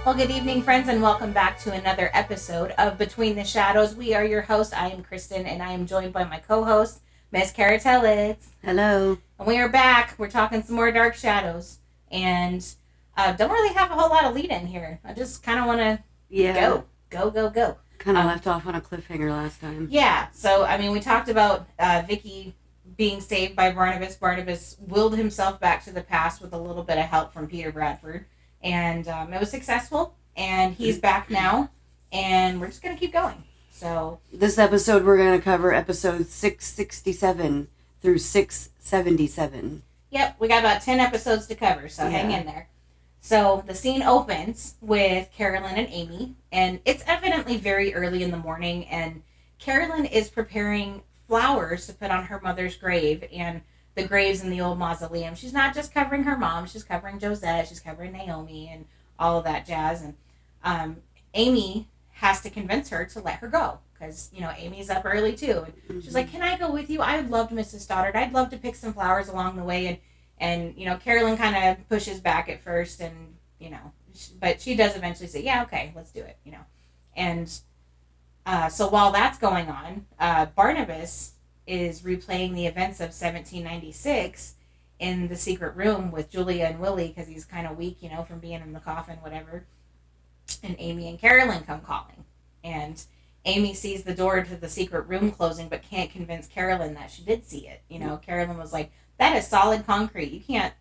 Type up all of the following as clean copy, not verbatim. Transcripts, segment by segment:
Well, good evening, friends, and welcome back to another episode of Between the Shadows. We are your hosts. I am Kristen, and I am joined by my co-host, Miss Caratellis. Hello. And we are back. We're talking some more Dark Shadows, and don't really have a whole lot of lead in here. I just kind of want to go. Kind of left off on a cliffhanger last time. Yeah. So, I mean, we talked about Vicky being saved by Barnabas. Barnabas willed himself back to the past with a little bit of help from Peter Bradford. And it was successful, and he's back now, and we're just going to keep going. So this episode, we're going to cover episodes 667 through 677. Yep, we got about 10 episodes to cover, so hang in there. So the scene opens with Carolyn and Amy, and it's evidently very early in the morning, and Carolyn is preparing flowers to put on her mother's grave, and the graves in the old mausoleum. She's not just covering her mom, she's covering Josette, she's covering Naomi and all of that jazz. And Amy has to convince her to let her go because, you know, Amy's up early too. And she's like, can I go with you? I would love to, Mrs. Stoddard. I'd love to pick some flowers along the way. And you know, Carolyn kind of pushes back at first and, you know, but she does eventually say, yeah, okay, let's do it, you know. And so while that's going on, Barnabas is replaying the events of 1796 in the secret room with Julia and Willie because he's kind of weak, you know, from being in the coffin, whatever. And Amy and Carolyn come calling. And Amy sees the door to the secret room closing but can't convince Carolyn that she did see it. You know, Carolyn was like, that is solid concrete. You can't,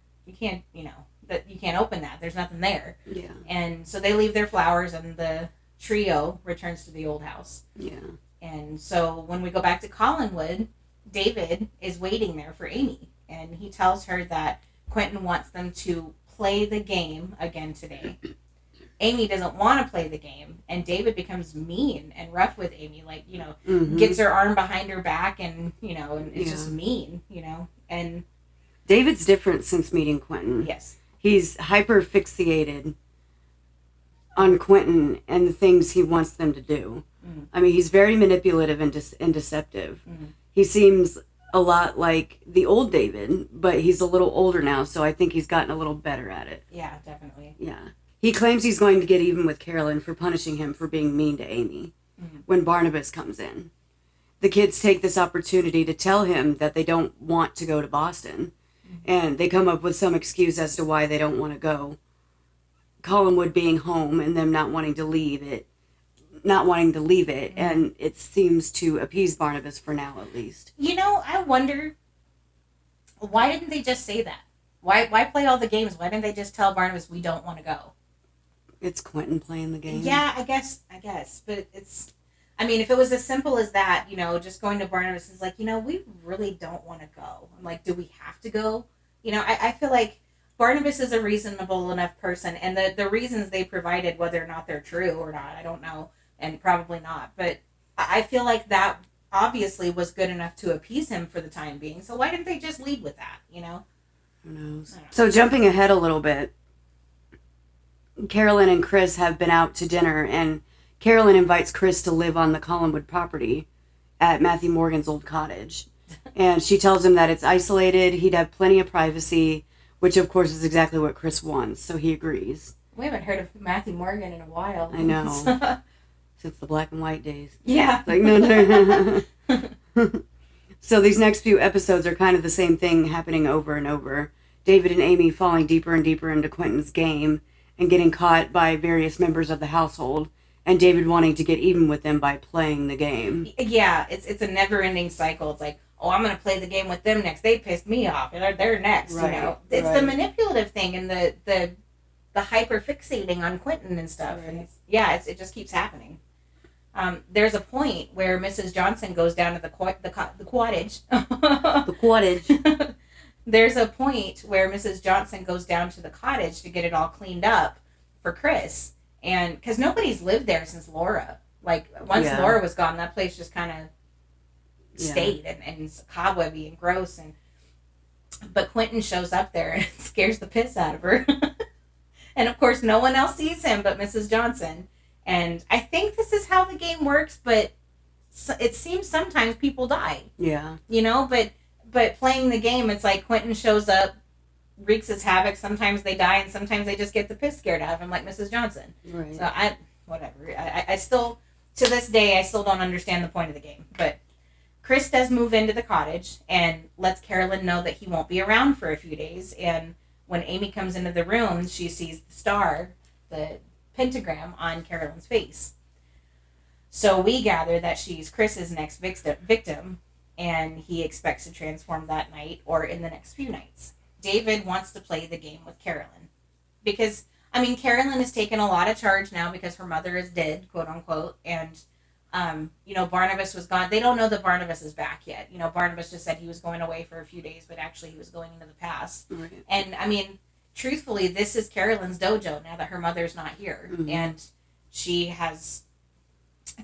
you know, that you can't open that. There's nothing there. Yeah. And so they leave their flowers and the trio returns to the old house. Yeah. And so when we go back to Collinwood, David is waiting there for Amy. And he tells her that Quentin wants them to play the game again today. Amy doesn't want to play the game. And David becomes mean and rough with Amy. Like, you know, gets her arm behind her back and, you know, and it's just mean, you know. And David's different since meeting Quentin. Yes. He's hyper fixated on Quentin and the things he wants them to do. I mean, he's very manipulative and deceptive. He seems a lot like the old David, but he's a little older now, so I think he's gotten a little better at it. Yeah, definitely. Yeah. He claims he's going to get even with Carolyn for punishing him for being mean to Amy when Barnabas comes in. The kids take this opportunity to tell him that they don't want to go to Boston, and they come up with some excuse as to why they don't want to go. Collinwood being home and them not wanting to leave it, and it seems to appease Barnabas for now, at least. You know, I wonder, why didn't they just say that? Why play all the games? Why didn't they just tell Barnabas we don't want to go? It's Quentin playing the game. Yeah, I guess, but it's, I mean, if it was as simple as that, you know, just going to Barnabas is like, you know, we really don't want to go. I'm like, do we have to go? You know, I feel like Barnabas is a reasonable enough person, and the reasons they provided, whether or not they're true or not, I don't know, and probably not, but I feel like that obviously was good enough to appease him for the time being, so why didn't they just lead with that, you know? Who knows? So jumping ahead a little bit, Carolyn and Chris have been out to dinner, and Carolyn invites Chris to live on the Collinwood property at Matthew Morgan's old cottage. And she tells him that it's isolated, he'd have plenty of privacy, which of course is exactly what Chris wants, so he agrees. We haven't heard of Matthew Morgan in a while. I know. Since the black and white days. Yeah. Like, no. So these next few episodes are kind of the same thing happening over and over. David and Amy falling deeper and deeper into Quentin's game and getting caught by various members of the household, and David wanting to get even with them by playing the game. Yeah, it's a never-ending cycle. It's like, oh, I'm going to play the game with them next. They pissed me off. They're next, right, you know. It's the manipulative thing and the hyper-fixating on Quentin and stuff. Right. And it just keeps happening. There's a point where Mrs. Johnson goes down to the cottage. The cottage. There's a point where Mrs. Johnson goes down to the cottage to get it all cleaned up for Chris. And because nobody's lived there since Laura. Like, once Laura was gone, that place just kind of stayed and it's cobwebby and gross. But Quentin shows up there and it scares the piss out of her. And, of course, no one else sees him but Mrs. Johnson. And I think this is how the game works, but it seems sometimes people die. Yeah. You know, but playing the game, it's like Quentin shows up wreaks its havoc. Sometimes they die, and sometimes they just get the piss scared out of them, like Mrs. Johnson. Right. So whatever. I still, to this day, I still don't understand the point of the game. But Chris does move into the cottage and lets Carolyn know that he won't be around for a few days. And when Amy comes into the room, she sees the star, the pentagram on Carolyn's face. So we gather that she's Chris's next victim, and he expects to transform that night or in the next few nights. David wants to play the game with Carolyn because, Carolyn has taken a lot of charge now because her mother is dead, quote unquote, and, Barnabas was gone. They don't know that Barnabas is back yet. Barnabas just said he was going away for a few days, but actually he was going into the past. Right. And, truthfully, this is Carolyn's dojo now that her mother's not here. Mm-hmm. And she has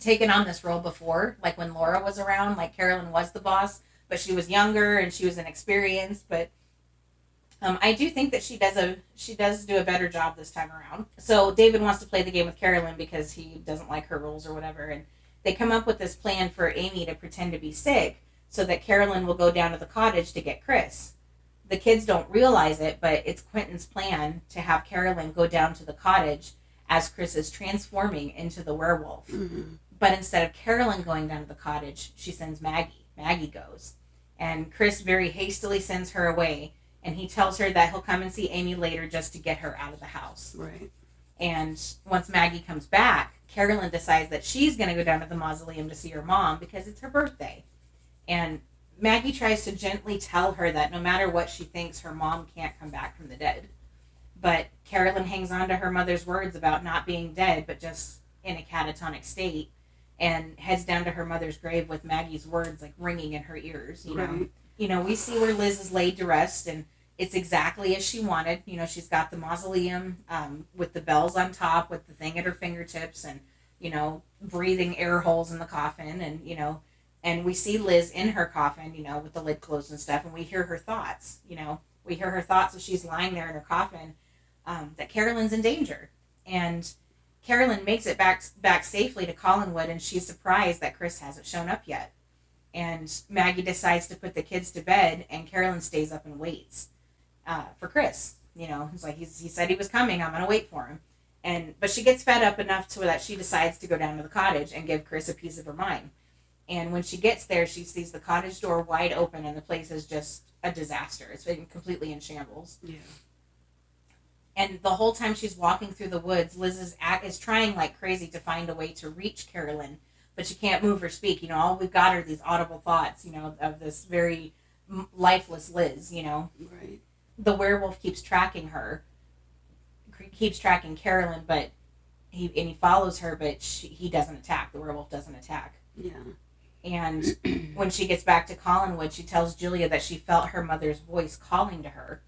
taken on this role before, like when Laura was around, like Carolyn was the boss, but she was younger and she was inexperienced, but I do think that she does do a better job this time around. So David wants to play the game with Carolyn because he doesn't like her rules or whatever, and they come up with this plan for Amy to pretend to be sick so that Carolyn will go down to the cottage to get Chris. The kids don't realize it, but it's Quentin's plan to have Carolyn go down to the cottage as Chris is transforming into the werewolf. Mm-hmm. But instead of Carolyn going down to the cottage, she sends Maggie. Maggie goes. And Chris very hastily sends her away, and he tells her that he'll come and see Amy later just to get her out of the house. Right. And once Maggie comes back, Carolyn decides that she's going to go down to the mausoleum to see her mom because it's her birthday. And Maggie tries to gently tell her that no matter what she thinks, her mom can't come back from the dead. But Carolyn hangs on to her mother's words about not being dead, but just in a catatonic state, and heads down to her mother's grave with Maggie's words like ringing in her ears. Right. We see where Liz is laid to rest, and it's exactly as she wanted. She's got the mausoleum with the bells on top, with the thing at her fingertips, and breathing air holes in the coffin, and and we see Liz in her coffin, with the lid closed and stuff, and we hear her thoughts. We hear her thoughts as she's lying there in her coffin. That Carolyn's in danger, and Carolyn makes it back safely to Collinwood, and she's surprised that Chris hasn't shown up yet. And Maggie decides to put the kids to bed, and Carolyn stays up and waits for Chris. It's like he said he was coming. I'm gonna wait for him, but she gets fed up enough to that she decides to go down to the cottage and give Chris a piece of her mind. And when she gets there, she sees the cottage door wide open, and the place is just a disaster. It's been completely in shambles. Yeah. And the whole time she's walking through the woods, Liz is trying like crazy to find a way to reach Carolyn, but she can't move or speak. All we've got are these audible thoughts, of this very lifeless Liz, Right. The werewolf keeps tracking Carolyn, but he follows her, but he doesn't attack. The werewolf doesn't attack. Yeah. And when she gets back to Collinwood, she tells Julia that she felt her mother's voice calling to her.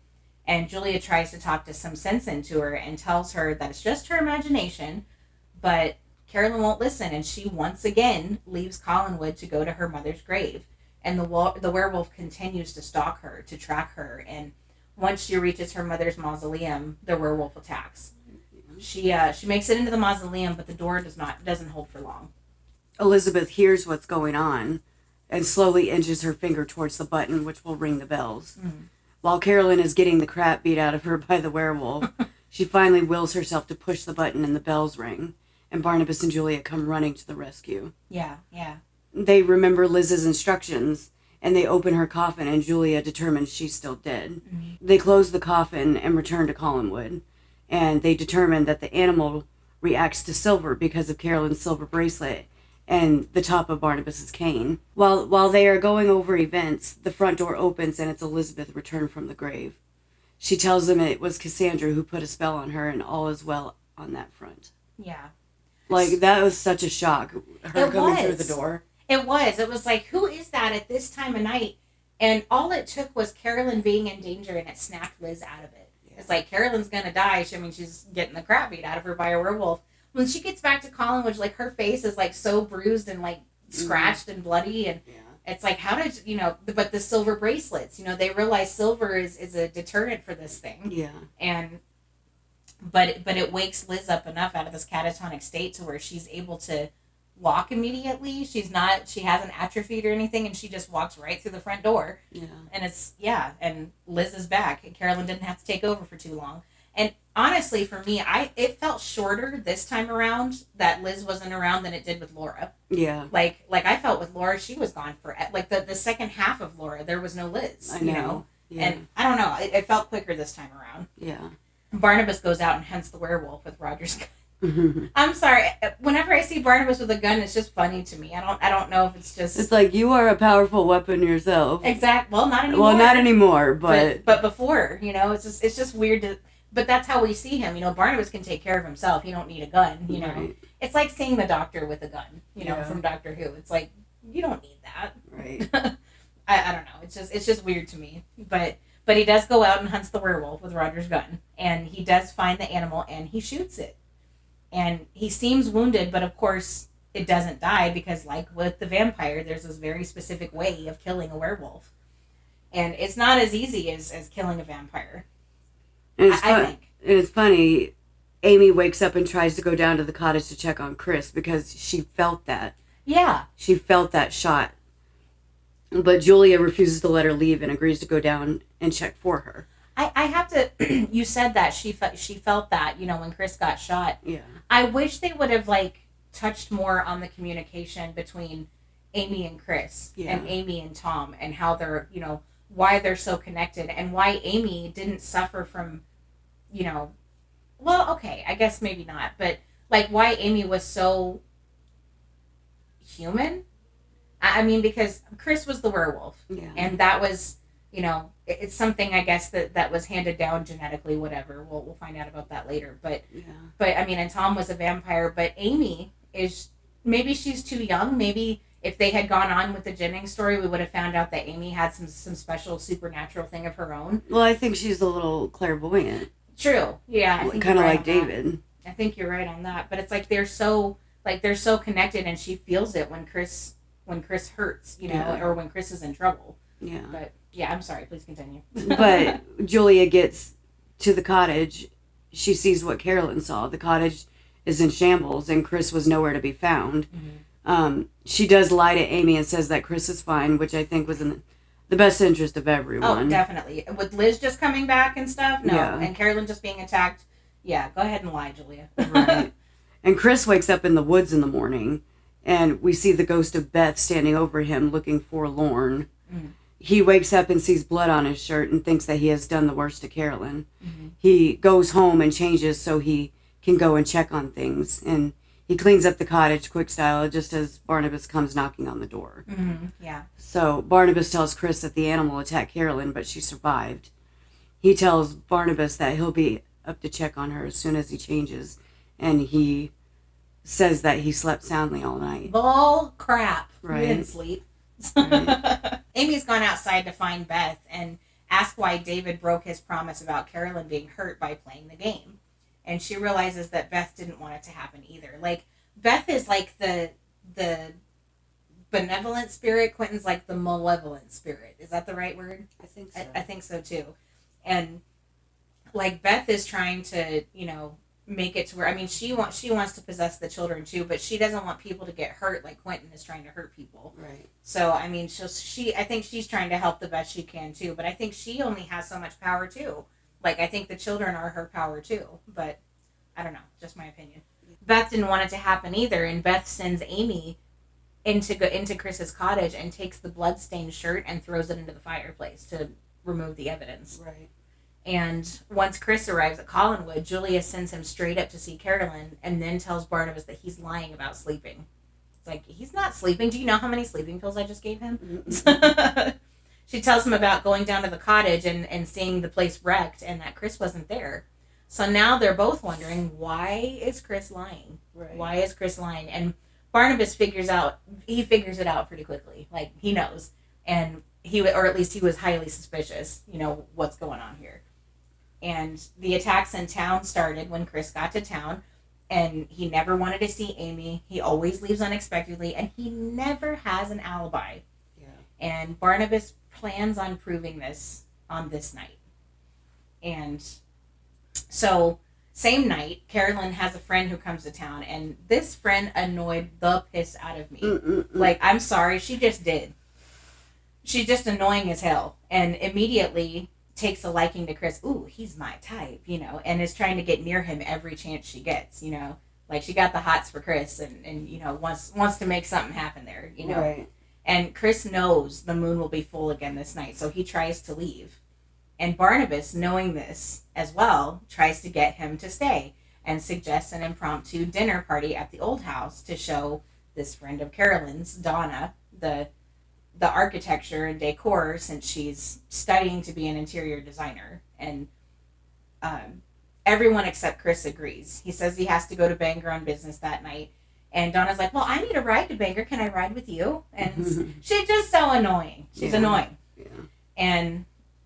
And Julia tries to talk to some sense into her and tells her that it's just her imagination, but Carolyn won't listen, and she once again leaves Collinwood to go to her mother's grave. And the werewolf continues to stalk her, to track her, and once she reaches her mother's mausoleum, the werewolf attacks. She makes it into the mausoleum, but the door doesn't hold for long. Elizabeth hears what's going on and slowly inches her finger towards the button, which will ring the bells. Mm-hmm. While Carolyn is getting the crap beat out of her by the werewolf, she finally wills herself to push the button and the bells ring, and Barnabas and Julia come running to the rescue. Yeah. They remember Liz's instructions, and they open her coffin, and Julia determines she's still dead. Mm-hmm. They close the coffin and return to Collinwood, and they determine that the animal reacts to silver because of Carolyn's silver bracelet and the top of Barnabas's cane. While they are going over events, the front door opens and it's Elizabeth returned from the grave. She tells them it was Cassandra who put a spell on her, and all is well on that front. Yeah. That was such a shock, her coming through the door. It was like, who is that at this time of night? And all it took was Carolyn being in danger, and it snapped Liz out of it. Yeah. It's like, Carolyn's gonna die. She's getting the crap beat out of her by a werewolf. When she gets back to Collinwood, like, her face is like so bruised and like scratched and bloody, and it's like, how did but the silver bracelets, they realize silver is a deterrent for this thing. Yeah. And but it wakes Liz up enough out of this catatonic state to where she's able to walk immediately. She hasn't atrophied or anything, and she just walks right through the front door. Yeah. And and Liz is back, and Carolyn didn't have to take over for too long. And honestly, for me, it felt shorter this time around that Liz wasn't around than it did with Laura. Yeah. Like I felt with Laura, she was gone for, like, the second half of Laura, there was no Liz. I know. You know? Yeah. And I don't know, it felt quicker this time around. Yeah. Barnabas goes out and hunts the werewolf with Roger's gun. I'm sorry. Whenever I see Barnabas with a gun, it's just funny to me. I don't know if it's just. It's like, you are a powerful weapon yourself. Well, not anymore. Well, not anymore, but before, it's just weird to. But that's how we see him. Barnabas can take care of himself. He don't need a gun. Right. It's like seeing the Doctor with a gun. Yeah. From Doctor Who. It's like, you don't need that. Right. I don't know. It's just weird to me. But he does go out and hunts the werewolf with Roger's gun, and he does find the animal and he shoots it. And he seems wounded, but of course it doesn't die because, like with the vampire, there's this very specific way of killing a werewolf. And it's not as easy as killing a vampire. And I think. And it's funny, Amy wakes up and tries to go down to the cottage to check on Chris because she felt that. Yeah. She felt that shot. But Julia refuses to let her leave and agrees to go down and check for her. I have to. You said that she felt that when Chris got shot. Yeah. I wish they would have touched more on the communication between Amy and Chris and Amy and Tom and how they're why they're so connected and why Amy didn't suffer from well, okay, I guess maybe not, but why Amy was so human. I mean, because Chris was the werewolf, and that was it's something, I guess, that was handed down genetically, whatever. We'll find out about that later. But I mean, and Tom was a vampire, but Amy is, maybe she's too young. Maybe if they had gone on with the Jennings story, we would have found out that Amy had some special supernatural thing of her own. Well, I think she's a little clairvoyant. True. Yeah. Kind of like David. I think you're right on that. But it's they're so connected, and she feels it when Chris hurts, or when Chris is in trouble. Yeah. But yeah, I'm sorry. Please continue. But Julia gets to the cottage. She sees what Carolyn saw. The cottage is in shambles, and Chris was nowhere to be found. Mm-hmm. She does lie to Amy and says that Chris is fine, which I think was in the best interest of everyone. Oh, definitely. With Liz just coming back and stuff? No. Yeah. And Carolyn just being attacked? Yeah, go ahead and lie, Julia. Right. And Chris wakes up in the woods in the morning, and we see the ghost of Beth standing over him looking forlorn. Mm. He wakes up and sees blood on his shirt and thinks that he has done the worst to Carolyn. Mm-hmm. He goes home and changes so he can go and check on things. And he cleans up the cottage quick style just as Barnabas comes knocking on the door. Mm-hmm. Yeah. So Barnabas tells Chris that the animal attacked Carolyn, but she survived. He tells Barnabas that he'll be up to check on her as soon as he changes. And he says that he slept soundly all night. Bull crap. Right. He didn't sleep. Right. Amy's gone outside to find Beth and ask why David broke his promise about Carolyn being hurt by playing the game. And she realizes that Beth didn't want it to happen either. Beth is the benevolent spirit. Quentin's the malevolent spirit. Is that the right word? I think so. I think so too. And Beth is trying to, make it to where, I mean, she wants to possess the children too, but she doesn't want people to get hurt like Quentin is trying to hurt people. Right. So, I mean, I think she's trying to help the best she can too, but I think she only has so much power too. I think the children are her power too, but I don't know, just my opinion. Beth didn't want it to happen either, and Beth sends Amy into Chris's cottage and takes the bloodstained shirt and throws it into the fireplace to remove the evidence. Right. And once Chris arrives at Collinwood, Julia sends him straight up to see Carolyn and then tells Barnabas that he's lying about sleeping. It's he's not sleeping. Do you know how many sleeping pills I just gave him? Mm-hmm. She tells him about going down to the cottage and seeing the place wrecked and that Chris wasn't there. So now they're both wondering, why is Chris lying? Right. Why is Chris lying? And Barnabas figures it out pretty quickly. He knows. And or at least he was highly suspicious, what's going on here. And the attacks in town started when Chris got to town, and he never wanted to see Amy. He always leaves unexpectedly, and he never has an alibi. Yeah. And Barnabas plans on proving this on this night. And so Same night, Carolyn has a friend who comes to town, and this friend annoyed the piss out of me. Like, I'm sorry, she just did. She's just annoying as hell, and immediately takes a liking to Chris. Ooh, he's my type, and is trying to get near him every chance she gets, Like, she got the hots for Chris, and wants to make something happen there, Right. And Chris knows the moon will be full again this night, so he tries to leave. And Barnabas, knowing this as well, tries to get him to stay and suggests an impromptu dinner party at the old house to show this friend of Carolyn's, Donna, the architecture and decor, since she's studying to be an interior designer. And everyone except Chris agrees. He says he has to go to Bangor on business that night. And Donna's like, well, I need a ride to Bangor. Can I ride with you? And she's just so annoying. She's annoying. Yeah. And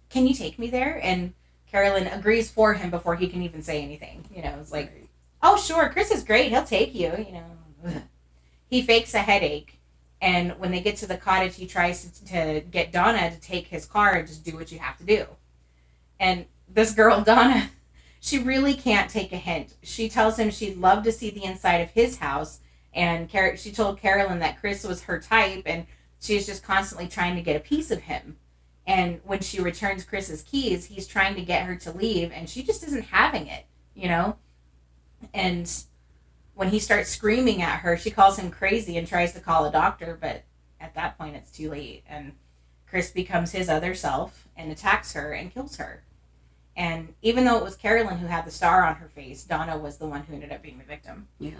can you take me there? And Carolyn agrees for him before he can even say anything. It's like, right. Oh, sure, Chris is great. He'll take you, He fakes a headache. And when they get to the cottage, he tries to get Donna to take his car and just do what you have to do. And this girl, Donna, she really can't take a hint. She tells him she'd love to see the inside of his house. And she told Carolyn that Chris was her type, and she's just constantly trying to get a piece of him. And when she returns Chris's keys, he's trying to get her to leave, and she just isn't having it, And when he starts screaming at her, she calls him crazy and tries to call a doctor, but at that point it's too late. And Chris becomes his other self and attacks her and kills her. And even though it was Carolyn who had the star on her face, Donna was the one who ended up being the victim. Yeah.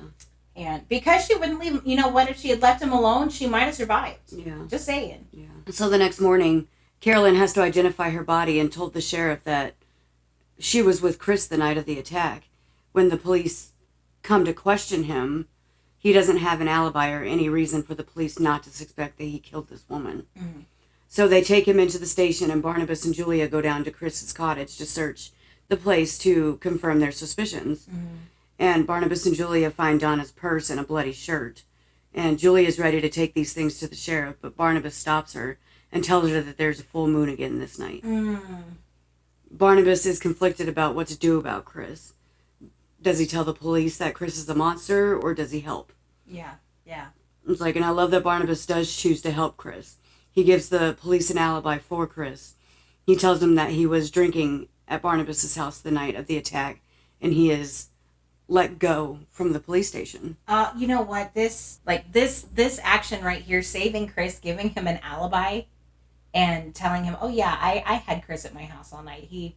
And because she wouldn't leave, what if she had left him alone? She might have survived. Yeah. Just saying. Yeah. So the next morning, Carolyn has to identify her body and told the sheriff that she was with Chris the night of the attack. When the police come to question him, he doesn't have an alibi or any reason for the police not to suspect that he killed this woman. Mm-hmm. So they take him into the station, and Barnabas and Julia go down to Chris's cottage to search the place to confirm their suspicions. Mm-hmm. And Barnabas and Julia find Donna's purse and a bloody shirt. And Julia is ready to take these things to the sheriff, but Barnabas stops her and tells her that there's a full moon again this night. Barnabas is conflicted about what to do about Chris. Does he tell the police that Chris is a monster, or does he help? Yeah. It's like, and I love that Barnabas does choose to help Chris. He gives the police an alibi for Chris. He tells them that he was drinking at Barnabas's house the night of the attack, and he is let go from the police station. You know what? This action right here, saving Chris, giving him an alibi, and telling him, oh yeah, I had Chris at my house all night. He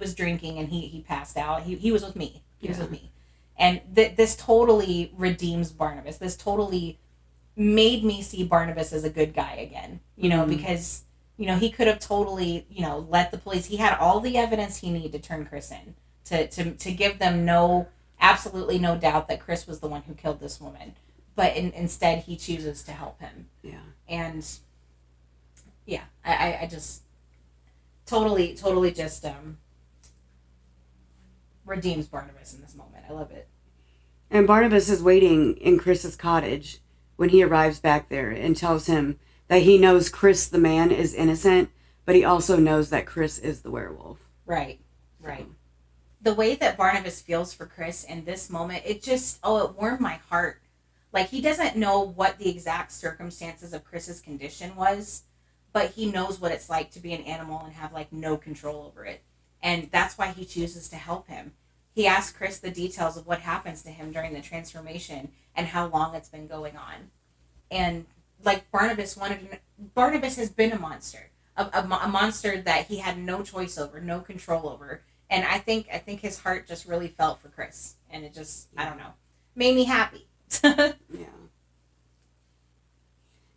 was drinking and he passed out. He was with me. He was with me. And this totally redeems Barnabas. This totally made me see Barnabas as a good guy again. Because he could have totally let the police. He had all the evidence he needed to turn Chris in. To give them absolutely no doubt that Chris was the one who killed this woman. But instead, he chooses to help him. Yeah. And, yeah, I just totally just redeems Barnabas in this moment. I love it. And Barnabas is waiting in Chris's cottage when he arrives back there and tells him that he knows Chris the man is innocent, but he also knows that Chris is the werewolf. Right. The way that Barnabas feels for Chris in this moment, it warmed my heart. Like, he doesn't know what the exact circumstances of Chris's condition was, but he knows what it's like to be an animal and have, no control over it. And that's why he chooses to help him. He asks Chris the details of what happens to him during the transformation and how long it's been going on. And, Barnabas has been a monster. A monster that he had no choice over, no control over. And I think his heart just really felt for Chris. And it just, I don't know, made me happy. Yeah.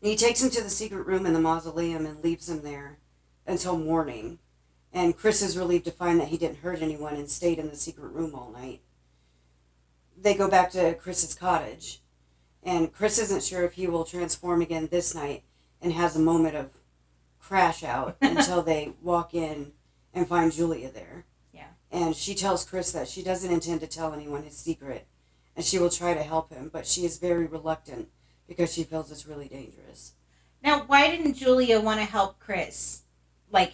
And he takes him to the secret room in the mausoleum and leaves him there until morning. And Chris is relieved to find that he didn't hurt anyone and stayed in the secret room all night. They go back to Chris's cottage. And Chris isn't sure if he will transform again this night and has a moment of crash out until they walk in and find Julia there. And she tells Chris that she doesn't intend to tell anyone his secret, and she will try to help him, but she is very reluctant because she feels it's really dangerous. Now, why didn't Julia want to help Chris? Why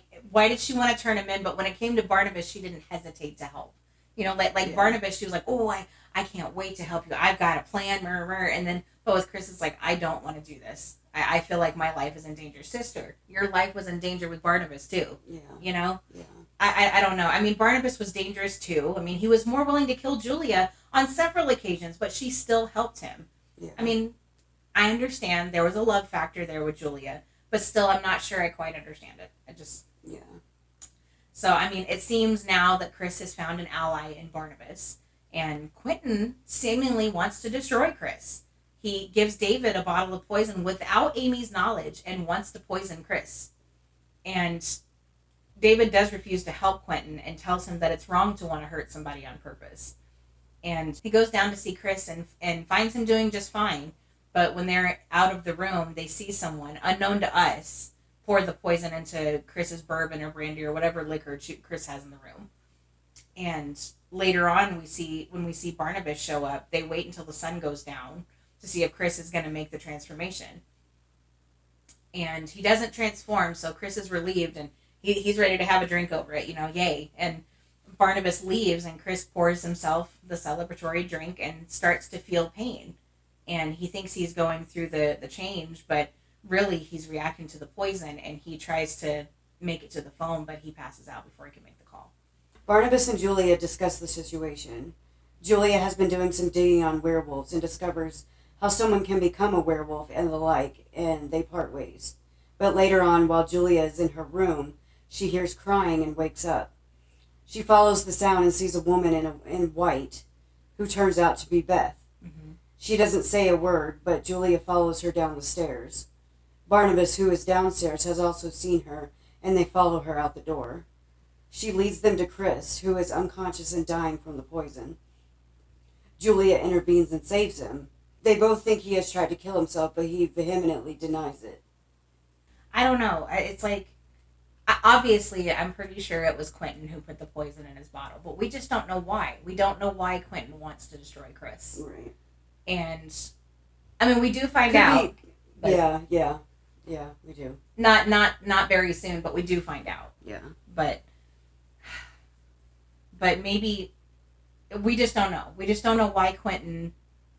did she want to turn him in, but when it came to Barnabas, she didn't hesitate to help? You know, like Yeah. Barnabas, she was like, oh, I can't wait to help you. I've got a plan, and then, but with Chris, it's like, I don't want to do this. I feel like my life is in danger. Sister, your life was in danger with Barnabas too. Yeah. You know? Yeah. I don't know. I mean, Barnabas was dangerous too. I mean, he was more willing to kill Julia on several occasions, but she still helped him. Yeah. I mean, I understand there was a love factor there with Julia, but still, I'm not sure I quite understand it. Yeah. So, I mean, it seems now that Chris has found an ally in Barnabas, and Quentin seemingly wants to destroy Chris. He gives David a bottle of poison without Amy's knowledge and wants to poison Chris. And David does refuse to help Quentin and tells him that it's wrong to want to hurt somebody on purpose. And he goes down to see Chris and finds him doing just fine. But when they're out of the room, they see someone, unknown to us, pour the poison into Chris's bourbon or brandy or whatever liquor Chris has in the room. And later on, when we see Barnabas show up, they wait until the sun goes down to see if Chris is going to make the transformation. And he doesn't transform, so Chris is relieved, and he's ready to have a drink over it, yay. And Barnabas leaves, and Chris pours himself the celebratory drink and starts to feel pain. And he thinks he's going through the change, but really he's reacting to the poison, and he tries to make it to the phone, but he passes out before he can make the call. Barnabas and Julia discuss the situation. Julia has been doing some digging on werewolves and discovers how someone can become a werewolf and the like, and they part ways. But later on, while Julia is in her room, she hears crying and wakes up. She follows the sound and sees a woman in white, who turns out to be Beth. Mm-hmm. She doesn't say a word, but Julia follows her down the stairs. Barnabas, who is downstairs, has also seen her, and they follow her out the door. She leads them to Chris, who is unconscious and dying from the poison. Julia intervenes and saves him. They both think he has tried to kill himself, but he vehemently denies it. I don't know. It's like, obviously, I'm pretty sure it was Quentin who put the poison in his bottle, but we just don't know why. We don't know why Quentin wants to destroy Chris. Right. And, I mean, we do find Could out. be, yeah, we do. Not very soon, but we do find out. Yeah. But maybe, we just don't know. We just don't know why Quentin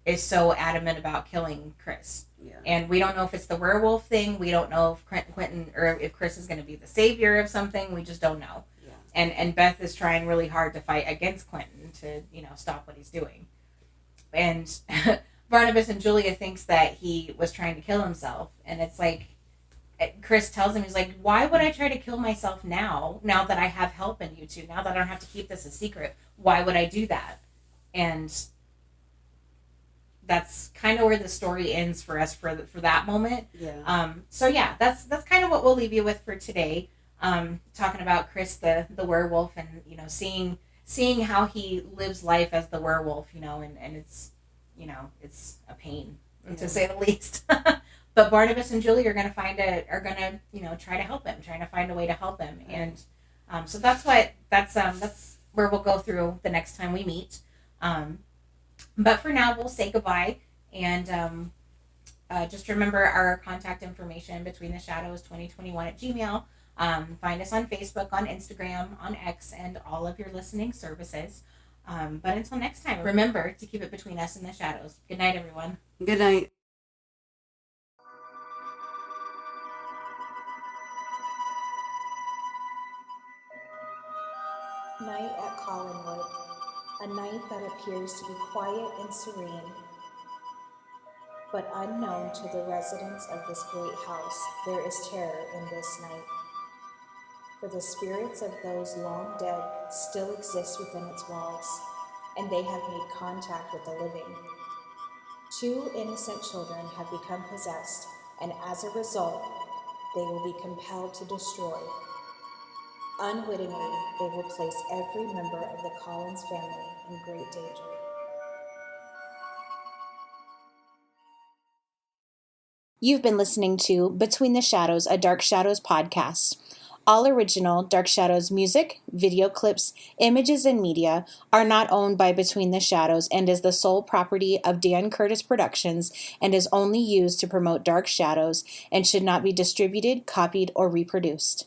is so adamant about killing Chris. Yeah. And we don't know if it's the werewolf thing. We don't know if Quentin or if Chris is going to be the savior of something. We just don't know. Yeah. And Beth is trying really hard to fight against Quentin to, stop what he's doing. And Barnabas and Julia thinks that he was trying to kill himself. And it's like, Chris tells him, he's like, why would I try to kill myself now that I have help in you two, now that I don't have to keep this a secret? Why would I do that? And that's kind of where the story ends for us for that moment. Yeah. So yeah, that's kind of what we'll leave you with for today. Talking about Chris the werewolf, and seeing how he lives life as the werewolf, and it's it's a pain, to say the least. But Barnabas and Julie are gonna try to help him, trying to find a way to help him, and so that's where we'll go through the next time we meet. But for now, we'll say goodbye, and just remember our contact information, betweentheshadows2021@gmail. Find us on Facebook, on Instagram, on X, and all of your listening services. But until next time, remember to keep it between us and the shadows. Good night, everyone. Good night. Night at Collinwood, a night that appears to be quiet and serene. But unknown to the residents of this great house, there is terror in this night. For the spirits of those long dead still exist within its walls, and they have made contact with the living. 2 innocent children have become possessed, and as a result, they will be compelled to destroy. Unwittingly, they will place every member of the Collins family in great danger. You've been listening to Between the Shadows, a Dark Shadows podcast. All original Dark Shadows music, video clips, images, and media are not owned by Between the Shadows and is the sole property of Dan Curtis Productions and is only used to promote Dark Shadows and should not be distributed, copied, or reproduced.